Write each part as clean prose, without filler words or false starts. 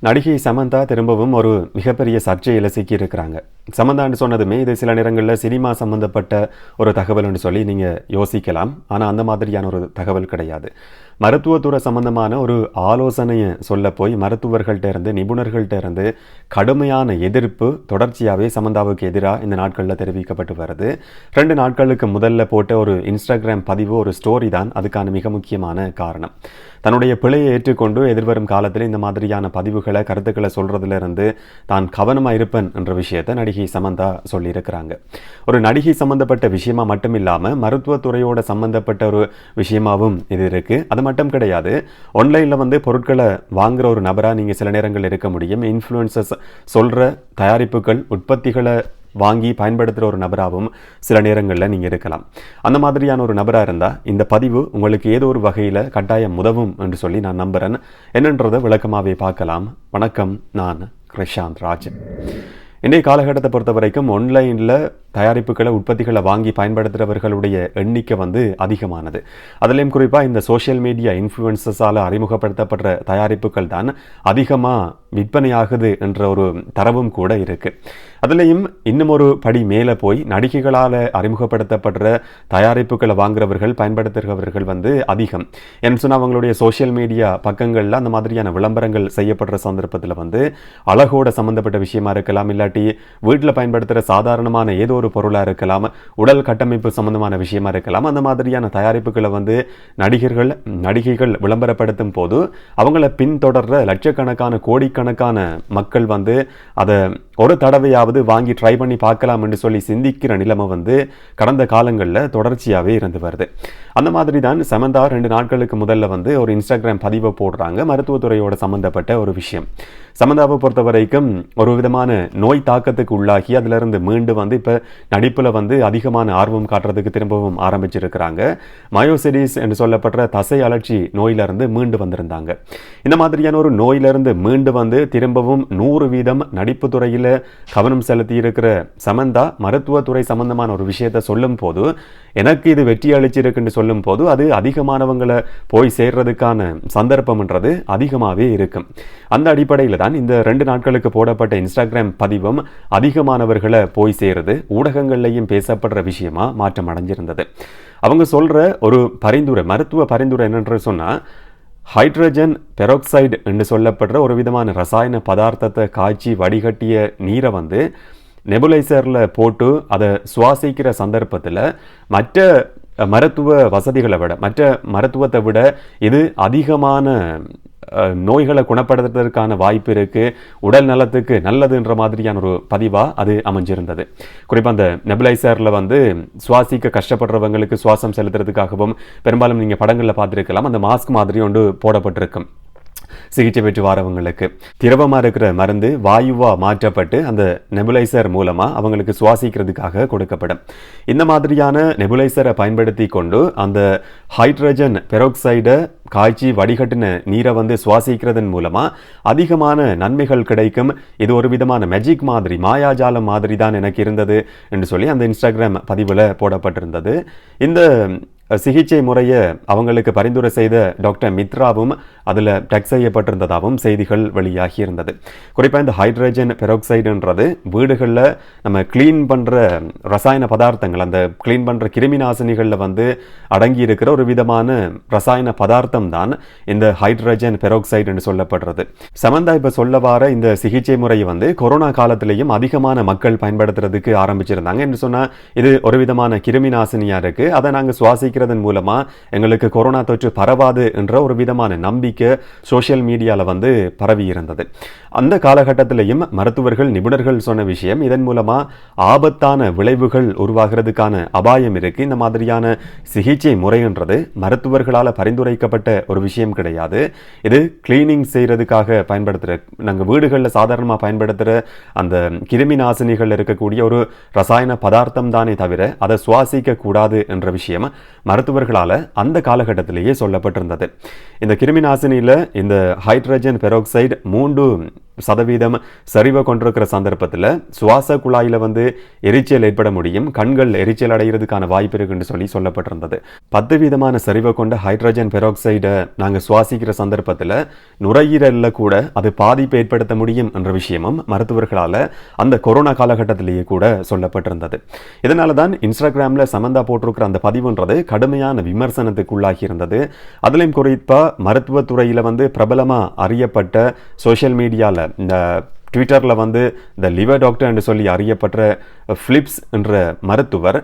நடிகை சமந்தா திரும்பவும் ஒரு மிகப்பெரிய சர்ச்சையில் சிக்கியிருக்கிறாங்க. சமந்தான்னு சொன்னதுமே இது சில நேரங்களில் சினிமா சம்பந்தப்பட்ட ஒரு தகவல்னு சொல்லி நீங்கள் யோசிக்கலாம். ஆனால் அந்த மாதிரியான ஒரு தகவல் கிடையாது. மருத்துவத்துறை சம்பந்தமான ஒரு ஆலோசனையை சொல்ல போய் மருத்துவர்கள்ட்ட இருந்து நிபுணர்கள்ட்ட இருந்து கடுமையான எதிர்ப்பு தொடர்ச்சியாகவே சமந்தாவுக்கு எதிராக இந்த நாட்களில் தெரிவிக்கப்பட்டு வருது. 2 நாட்களுக்கு முதல்ல போட்ட ஒரு இன்ஸ்டாகிராம் பதிவு, ஒரு ஸ்டோரி தான் அதுக்கான மிக முக்கியமான காரணம். தன்னுடைய பிழையை ஏற்றுக்கொண்டு எதிர்வரும் காலத்தில் இந்த மாதிரியான பதிவுகளை கருத்துக்களை சொல்றதுல இருந்து தான் கவனமாக இருப்பேன் என்ற விஷயத்தை நடிகை சமந்தா சொல்லியிருக்கிறாங்க. ஒரு நடிகை சம்பந்தப்பட்ட விஷயமா மட்டும் இல்லாமல் மருத்துவத்துறையோட சம்பந்தப்பட்ட ஒரு விஷயமாகவும் இது இருக்கு. அது மட்டும் கிடையாது, ஆன்லைனில் பொருட்களை வாங்குற ஒரு நபராக நீங்கள் சில நேரங்கள் இருக்க முடியும். இன்ஃப்ளூயன்சர்ஸ் சொல்கிற தயாரிப்புகள் உற்பத்திகளை வாங்கி பயன்படுத்துகிற ஒரு நபராகவும் சில நேரங்களில் நீங்கள் இருக்கலாம். அந்த மாதிரியான ஒரு நபராக இருந்தால் இந்த பதிவு உங்களுக்கு ஏதோ ஒரு வகையில் கட்டாயம் உதவும் என்று சொல்லி நான் நம்புகிறேன். என்னன்றதை விளக்கமாகவே பார்க்கலாம். வணக்கம், நான் கிருஷாந்த் ராஜ். இன்றைய காலகட்டத்தை பொறுத்த வரைக்கும் ஆன்லைனில் தயாரிப்புகளை உற்பத்திகளை வாங்கி பயன்படுத்துகிறவர்களுடைய எண்ணிக்கை அதிகமானது. அதுலேயும் குறிப்பாக இந்த சோஷியல் மீடியா இன்ஃப்ளூயன்சஸால் அறிமுகப்படுத்தப்படுற தயாரிப்புகள் தான் அதிகமாக விற்பனையாகுது என்ற ஒரு தரவும் கூட இருக்குது. அதுலேயும் இன்னும் ஒரு படி மேலே போய் நடிகைகளால் அறிமுகப்படுத்தப்படுற தயாரிப்புகளை வாங்குறவர்கள் பயன்படுத்துகிறவர்கள் அதிகம். என்ன சொன்னால் அவங்களுடைய சோஷியல் மீடியா பக்கங்களில் அந்த மாதிரியான விளம்பரங்கள் செய்யப்படுற சந்தர்ப்பத்தில் அழகோட சம்மந்தப்பட்ட விஷயமா இருக்கலாம், இல்லாட்டி வீட்டில் பயன்படுத்துகிற சாதாரணமான ஏதோ ஒரு பொருளாக இருக்கலாம், உடல் கட்டமைப்பு சம்பந்தமான விஷயமா இருக்கலாம். அந்த மாதிரியான தயாரிப்புகளை நடிகைகள் விளம்பரப்படுத்தும் போது அவங்கள பின்தொடர்ற லட்சக்கணக்கான கோடிக்கணக்கான மக்கள் அதை ஒரு தடவையாவது வாங்கி ட்ரை பண்ணி பார்க்கலாம் என்று சொல்லி சிந்திக்கிற நிலைமை கடந்த காலங்களில் தொடர்ச்சியாகவே இருந்து வருது. அந்த மாதிரி தான் சமந்தா 2 நாட்களுக்கு முதல்ல ஒரு இன்ஸ்டாகிராம் பதிவை போடுறாங்க. மருத்துவத்துறையோட சம்பந்தப்பட்ட ஒரு விஷயம். சமந்தாவை பொறுத்த வரைக்கும் ஒரு விதமான நோய் தாக்கத்துக்கு உள்ளாகி அதிலிருந்து மீண்டு இப்போ நடிப்பில் அதிகமான ஆர்வம் காட்டுறதுக்கு திரும்பவும் ஆரம்பிச்சிருக்கிறாங்க. மயோசிடிஸ் என்று சொல்லப்படுற தசை அழற்சி நோயிலிருந்து மீண்டு வந்திருந்தாங்க. இந்த மாதிரியான ஒரு நோயிலிருந்து மீண்டு திரும்பவும் 100% நடிப்பு துறையில் கவனம் செலுத்தி இருக்கிற சமந்தா மருத்துவத்துறை சம்பந்தமான ஒரு விஷயத்தை சொல்லும் போது, எனக்கு இது வெற்றி அளிச்சிருக்குன்னு சொல்லும் போது அது அதிகமானவங்களை போய் சேர்றதுக்கான சந்தர்ப்பம்ன்றது அதிகமாகவே இருக்கும். அந்த அடிப்படையில் தான் இந்த 2 நாட்களுக்கு போடப்பட்ட இன்ஸ்டாகிராம் பதிவும் அதிகமானவர்களை போய் சேருது. ஊடகங்கள்லையும் பேசப்படுற விஷயமா மாற்றம் அடைஞ்சிருந்தது. அவங்க சொல்ற ஒரு பரிந்துரை, மருத்துவ பரிந்துரை என்னென்று சொன்னால், ஹைட்ரஜன் பெராக்சைடு என்று சொல்லப்படுற ஒரு விதமான ரசாயன பதார்த்தத்தை காய்ச்சி வடிகட்டிய நீரை நெபுலைசரில் போட்டு அதை சுவாசிக்கிற சந்தர்ப்பத்தில் மற்ற மருத்துவ வசதிகளை விட, மற்ற மருத்துவத்தை விட இது அதிகமான நோய்களை குணப்படுத்துறதுக்கான வாய்ப்பு இருக்குது, உடல் நலத்துக்கு நல்லதுன்ற மாதிரியான ஒரு பதிவாக அது அமைஞ்சிருந்தது. குறிப்பாக அந்த நெபுலைசரில் சுவாசிக்க கஷ்டப்படுறவங்களுக்கு சுவாசம் செலுத்துறதுக்காகவும் பெரும்பாலும் நீங்கள் படங்களில் பார்த்துருக்கலாம், அந்த மாஸ்க் மாதிரி ஒன்று போடப்பட்டிருக்கும். சிகிச்சை பெற்று வரவங்களுக்கு திரவமாக இருக்கிற மருந்து வாயுவாக மாற்றப்பட்டு அந்த நெபுலைசர் மூலமாக அவங்களுக்கு சுவாசிக்கிறதுக்காக கொடுக்கப்படும். இந்த மாதிரியான நெபுலைசரை பயன்படுத்தி கொண்டு அந்த ஹைட்ரஜன் பெராக்சைடை காய்ச்சி வடிகட்டின நீரை சுவாசிக்கிறதன் மூலமாக அதிகமான நன்மைகள் கிடைக்கும். இது ஒரு விதமான மேஜிக் மாதிரி, மாயாஜாலம் மாதிரி தான் எனக்கு இருந்தது என்று சொல்லி அந்த இன்ஸ்டாகிராம் பதிவில் போடப்பட்டிருந்தது. இந்த சிகிச்சை முறையை அவங்களுக்கு பரிந்துரை செய்த டாக்டர் மித்ராவும் அதில் டெக் செய்யப்பட்டிருந்ததாகவும் செய்திகள் வெளியாகி இருந்தது. குறிப்பாக இந்த ஹைட்ரஜன் பெராக்சைடுன்றது வீடுகளில் நம்ம கிளீன் பண்ணுற ரசாயன பதார்த்தங்கள், அந்த கிளீன் பண்ணுற கிருமி நாசினிகளில் அடங்கி இருக்கிற ஒரு விதமான ரசாயன பதார்த்தம் தான் இந்த ஹைட்ரஜன் பெராக்சைடு என்று சொல்லப்படுறது. சமந்தா இப்போ சொல்ல வர இந்த சிகிச்சை முறையை கொரோனா காலத்திலையும் அதிகமான மக்கள் பயன்படுத்துறதுக்கு ஆரம்பிச்சிருந்தாங்க என்று சொன்னால், இது ஒரு விதமான கிருமி நாசினியாக இருக்குது, அதை நாங்கள் சுவாசிக்கிறதன் மூலமா எங்களுக்கு கொரோனா தொற்று பரவாது என்ற ஒரு விதமான நம்பிக்கை சோஷியல் மீடியாவில் பரவி இருந்தது. அந்த காலகட்டத்திலையும் மருத்துவர்கள் நிபுணர்கள் சொன்ன விஷயம், இதன் மூலமா ஆபத்தான விளைவுகள் உருவாகிறதுக்கான அபாயம் இருக்கு. இந்த மாதிரியான சிகிச்சை முறைன்றது மருத்துவர்களால் பரிந்துரைக்கப்பட்ட ஒரு விஷயம் கிடையாது. இது கிளீனிங் செய்யறதுக்காக பயன்படுத்துகிற, நாங்கள் வீடுகளில் சாதாரணமாக பயன்படுத்துகிற அந்த கிருமி நாசினிகள் இருக்கக்கூடிய ஒரு ரசாயன பதார்த்தம் தானே தவிர அதை சுவாசிக்க கூடாது என்ற விஷயம் மருத்துவர்களால் அந்த காலகட்டத்திலேயே சொல்லப்பட்டிருந்தது. இந்த கிருமி நாசினியில் இந்த ஹைட்ரஜன் பெராக்சைடு 3 சதவீதம் சரிவை கொண்டிருக்கிற சந்தர்ப்பத்தில் சுவாச குழாயில் வந்து எரிச்சல் ஏற்பட முடியும், கண்கள் எரிச்சல் அடைகிறதுக்கான வாய்ப்பு இருக்குன்னு சொல்லப்பட்டிருந்தது. 10 வீதமான சரிவை கொண்ட ஹைட்ரஜன் பெராக்சைடை நாங்கள் சுவாசிக்கிற சந்தர்ப்பத்தில் நுரையீரலில் கூட அது பாதிப்பு ஏற்படுத்த முடியும் என்ற விஷயமும் மருத்துவர்களால் அந்த கொரோனா காலகட்டத்திலேயே கூட சொல்லப்பட்டிருந்தது. இதனால தான் இன்ஸ்டாகிராமில் சமந்தா போட்டிருக்கிற அந்த பதிவுன்றது கடுமையான விமர்சனத்துக்குள்ளாகி இருந்தது. அதுலேயும் குறிப்பாக மருத்துவத்துறையில் வந்து பிரபலமாக அறியப்பட்ட சோஷியல் மீடியாவில் இந்த ட்விட்டரில் வந்து இந்த லிவர் டாக்டர் என்று சொல்லி அறியப்பட்ட ஃபிலிப்ஸ் என்ற மருத்துவர்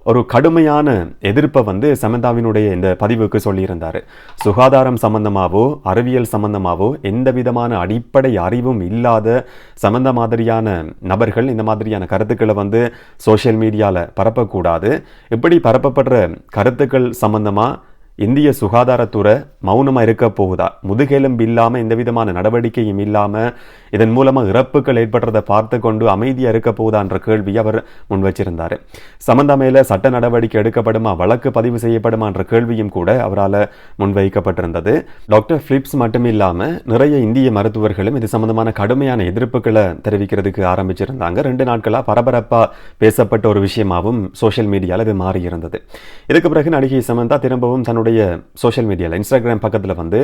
ஒரு கடுமையான எதிர்ப்பை வந்து சமந்தாவினுடைய இந்த பதிவுக்கு சொல்லியிருந்தார். சுகாதாரம் சம்பந்தமாகவோ அறிவியல் சம்பந்தமாகவோ எந்த விதமான அடிப்படை அறிவும் இல்லாத சமந்த மாதிரியான நபர்கள் இந்த மாதிரியான கருத்துக்களை வந்து சோஷியல் மீடியாவில் பரப்பக்கூடாது. இப்படி பரப்பப்படுற கருத்துக்கள் சம்பந்தமாக இந்திய சுகாதாரத்துறை மௌனமாக இருக்க போகுதா, முதுகெலும்பு இல்லாமல் எந்த விதமான நடவடிக்கையும் இல்லாமல் இதன் மூலமாக இறப்புகள் ஏற்படுறதை பார்த்து கொண்டு அமைதியாக இருக்க போகுதா என்ற கேள்வியை அவர் முன் வச்சிருந்தார். சமந்தா மேலே சட்ட நடவடிக்கை எடுக்கப்படுமா, வழக்கு பதிவு செய்யப்படுமா என்ற கேள்வியும் கூட அவரால் முன்வைக்கப்பட்டிருந்தது. டாக்டர் ஃபிலிப்ஸ் மட்டும் இல்லாமல் நிறைய இந்திய மருத்துவர்களும் இது சம்பந்தமான கடுமையான எதிர்ப்புகளை தெரிவிக்கிறதுக்கு ஆரம்பிச்சிருந்தாங்க. 2 நாட்களாக பரபரப்பாக பேசப்பட்ட ஒரு விஷயமாகவும் சோஷியல் மீடியாவில் இது மாறி இருந்தது. இதுக்கு பிறகு நடிகை சமந்தா திரும்பவும் தன்னுடைய சோஷியல் மீடியாவில் இன்ஸ்டாகிராம் பக்கத்தில் வந்து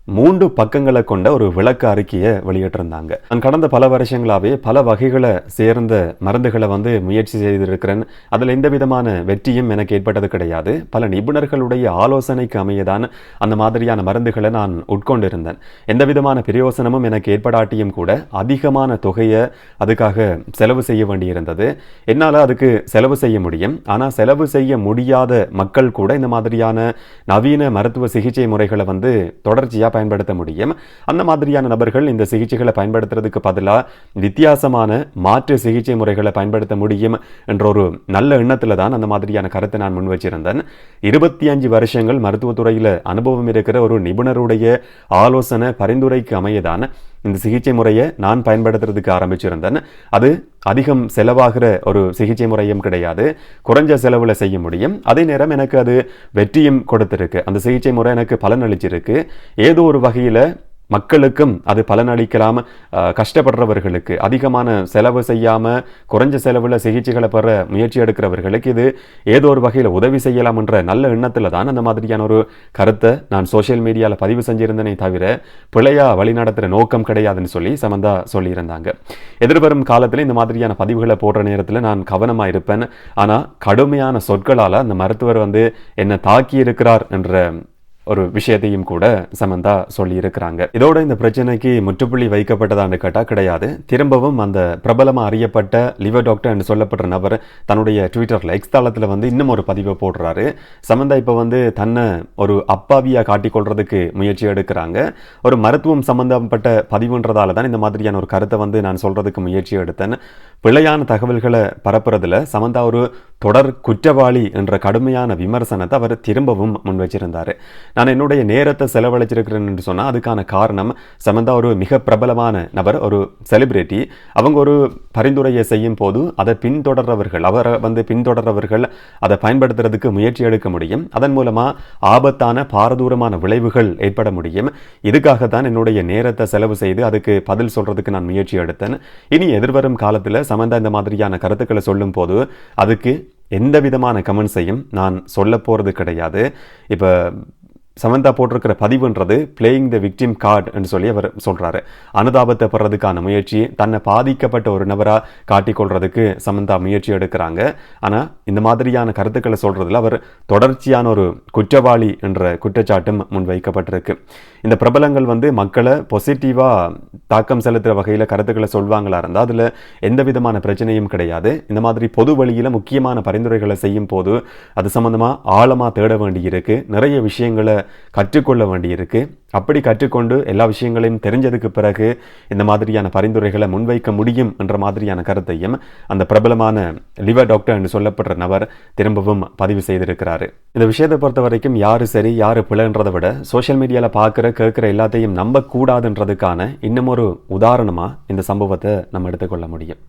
3 பக்கங்களை கொண்ட ஒரு விளக்க அறிக்கையை வெளியிட்டிருந்தாங்க. நான் கடந்த பல வருஷங்களாகவே பல வகைகளை சேர்ந்த மருந்துகளை வந்து முயற்சி செய்திருக்கிறேன். அதில் எந்த விதமான வெற்றியும் எனக்கு ஏற்பட்டது கிடையாது. பல நிபுணர்களுடைய ஆலோசனைக்கு அமையதான் அந்த மாதிரியான மருந்துகளை நான் உட்கொண்டிருந்தேன். எந்த விதமான பிரயோசனமும் எனக்கு ஏற்படாட்டியும் கூட அதிகமான தொகையை அதுக்காக செலவு செய்ய வேண்டியிருந்தது. என்னால் அதுக்கு செலவு செய்ய முடியும், ஆனால் செலவு செய்ய முடியாத மக்கள் கூட இந்த மாதிரியான நவீன மருத்துவ சிகிச்சை முறைகளை வந்து தொடர்ச்சியாக பயன்படுத்த முடியும். அந்த மாதிரியான நபர்கள் இந்த சிகிச்சைகளை பயன்படுத்துறதுக்கு பதிலாக வித்தியாசமான மாற்று சிகிச்சை முறைகளை பயன்படுத்த முடியும் என்ற ஒரு நல்ல எண்ணத்தில் தான் அந்த மாதிரியான கருத்தை நான் முன் வச்சிருந்தேன். 25 வருஷங்கள் மருத்துவத்துறையில் அனுபவம் இருக்கிற ஒரு நிபுணருடைய ஆலோசனை பரிந்துரைக்கு அமையதான் இந்த சிகிச்சை முறையை நான் பயன்படுத்துறதுக்கு ஆரம்பிச்சிருந்தேன். அது அதிகம் செலவாகிற ஒரு சிகிச்சை முறையும் கிடையாது, குறைஞ்ச செலவில் செய்ய முடியும். அதே நேரம் எனக்கு அது வெற்றியும் கொடுத்துருக்கு. அந்த சிகிச்சை முறை எனக்கு பலன் அளிச்சிருக்கு. ஏதோ ஒரு வகையில் மக்களுக்கும் அது பலனளிக்கலாம். கஷ்டப்படுறவர்களுக்கு அதிகமான செலவு செய்யாமல் குறைஞ்ச செலவில் சிகிச்சைகளை பெற முயற்சி எடுக்கிறவர்களுக்கு இது ஏதோ ஒரு வகையில் உதவி செய்யலாம் என்ற நல்ல எண்ணத்தில் தான் அந்த மாதிரியான ஒரு கருத்தை நான் சோஷியல் மீடியாவில் பதிவு செஞ்சிருந்தேனே தவிர பிழையா வழிநடத்துகிற நோக்கம் கிடையாதுன்னு சொல்லி சமந்தா சொல்லியிருந்தாங்க. எதிர்வரும் காலத்தில் இந்த மாதிரியான பதிவுகளை போடுற நேரத்தில் நான் கவனமாக இருப்பேன். ஆனால் கடுமையான சொற்களால் அந்த மருத்துவர் வந்து என்னை தாக்கி இருக்கிறார் என்ற ஒரு விஷயத்தையும் கூட சமந்தா சொல்லி இருக்கிறாங்க. இதோட இந்த பிரச்சனைக்கு முற்றுப்புள்ளி வைக்கப்பட்டதான்னு கேட்டால் கிடையாது. திரும்பவும் அந்த பிரபலமாக அறியப்பட்ட லிவர் டாக்டர் என்று சொல்லப்படுற நபர் தன்னுடைய ட்விட்டரில் எக்ஸ் தளத்தில் வந்து இன்னும் ஒரு பதிவை போடுறாரு. சமந்தா இப்போ வந்து தன்னை ஒரு அப்பாவியாக காட்டிக்கொள்றதுக்கு முயற்சி எடுக்கிறாங்க. ஒரு மருத்துவம் சம்பந்தப்பட்ட பதிவுன்றதால தான் இந்த மாதிரியான ஒரு கருத்தை வந்து நான் சொல்றதுக்கு முயற்சி எடுத்தேன். பிழையான தகவல்களை பரப்புறதுல சமந்தா ஒரு தொடர் குற்றவாளி என்ற கடுமையான விமர்சனத்தை அவர் திரும்பவும் முன் வச்சிருந்தார். நான் என்னுடைய நேரத்தை செலவழிச்சிருக்கிறேன் என்று சொன்னால் அதுக்கான காரணம் சமந்தா ஒரு மிக பிரபலமான நபர், ஒரு செலிபிரிட்டி. அவங்க ஒரு பரிந்துரையை செய்யும் போது அதை பின்தொடர்றவர்கள், அவரை வந்து பின்தொடர்றவர்கள் அதை பயன்படுத்துறதுக்கு முயற்சி எடுக்க முடியும். அதன் மூலமாக ஆபத்தான பாரதூரமான விளைவுகள் ஏற்பட முடியும். இதுக்காகத்தான் என்னுடைய நேரத்தை செலவு செய்து அதுக்கு பதில் சொல்றதுக்கு நான் முயற்சி எடுத்தேன். இனி எதிர்வரும் காலத்தில் சமந்தா இந்த மாதிரியான கருத்துக்களை சொல்லும் போது அதுக்கு எந்த விதமான கமெண்ட்ஸையும் நான் சொல்ல போகிறது கிடையாது. இப்போ சமந்தா போட்டிருக்கிற பதிவுன்றது பிளேயிங் த விக்டிம் கார்டு என்று சொல்லி அவர் சொல்கிறாரு. அனுதாபத்தை பெறதுக்கான முயற்சி, தன்னை பாதிக்கப்பட்ட ஒரு நபராக காட்டிக்கொள்றதுக்கு சமந்தா முயற்சி எடுக்கிறாங்க. ஆனால் இந்த மாதிரியான கருத்துக்களை சொல்கிறதுல அவர் தொடர்ச்சியான ஒரு குற்றவாளி என்ற குற்றச்சாட்டும் முன்வைக்கப்பட்டிருக்கு. இந்த பிரபலங்கள் வந்து மக்களை பாசிட்டிவாக தாக்கம் செலுத்துகிற வகையில் கருத்துக்களை சொல்வாங்களா இருந்தால் அதில் எந்த விதமான பிரச்சனையும் கிடையாது. இந்த மாதிரி பொது வழியில் முக்கியமான பரிந்துரைகளை செய்யும் போது அது சம்மந்தமாக ஆழமாக தேட வேண்டியிருக்கு, நிறைய விஷயங்களை கற்றுக்கொள்ள வேண்டியிருக்கு. அப்படி கற்றுக்கொண்டு எல்லா விஷயங்களையும் தெரிஞ்சதுக்கு பிறகு இந்த மாதிரியான பரிந்துரைகளை முன்வைக்க முடியும் என்ற மாதிரியான கருத்தையும் அந்த பிரபலமான லிவர் டாக்டர் என்று சொல்லப்படுற நபர் திரும்பவும் பதிவு செய்திருக்கிறாரு. இந்த விஷயத்தை பொறுத்த வரைக்கும் யாரு சரி யாரு பிழைன்றதை விட சோஷியல் மீடியாவில் பார்க்குற கேட்குற எல்லாத்தையும் நம்பக்கூடாதுன்றதுக்கான இன்னும் ஒரு உதாரணமாக இந்த சம்பவத்தை நம்ம எடுத்துக்கொள்ள முடியும்.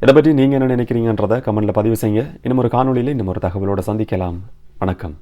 இதை பற்றி நீங்கள் என்ன நினைக்கிறீங்கன்றதை கமெண்ட்டில் பதிவு செய்யுங்க. இன்னும் ஒரு காணொலியில் இன்னும் ஒரு தகவலோடு சந்திக்கலாம். வணக்கம்.